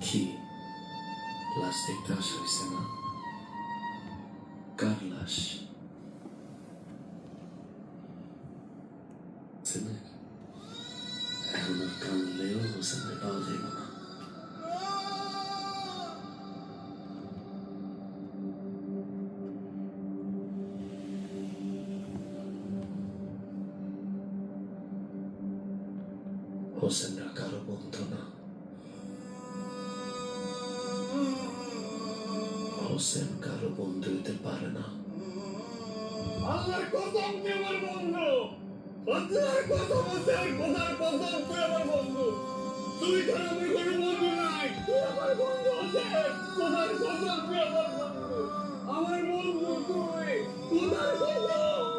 কি লাশ দেখতে আসা হয়েছে না? কার লাশ? হোসেনের? এখন আর কানলেও হোসেনকে পাওয়া যাইব না। হোসেনরা কারো বন্ধু না। হোসেন কারো বন্ধু হতে পারে না। আল্লাহর কসম তুই আমার বন্ধু, আল্লাহর কসম আছে, আর খোদার কসম তুই আমার বন্ধু। তুই ছাড়া আমার কোনো বন্ধু নাই, তুই আমার বন্ধু আছে, খোদার কসম তুই আমার বন্ধু, আমার বন্ধু তুই, খোদার কসম।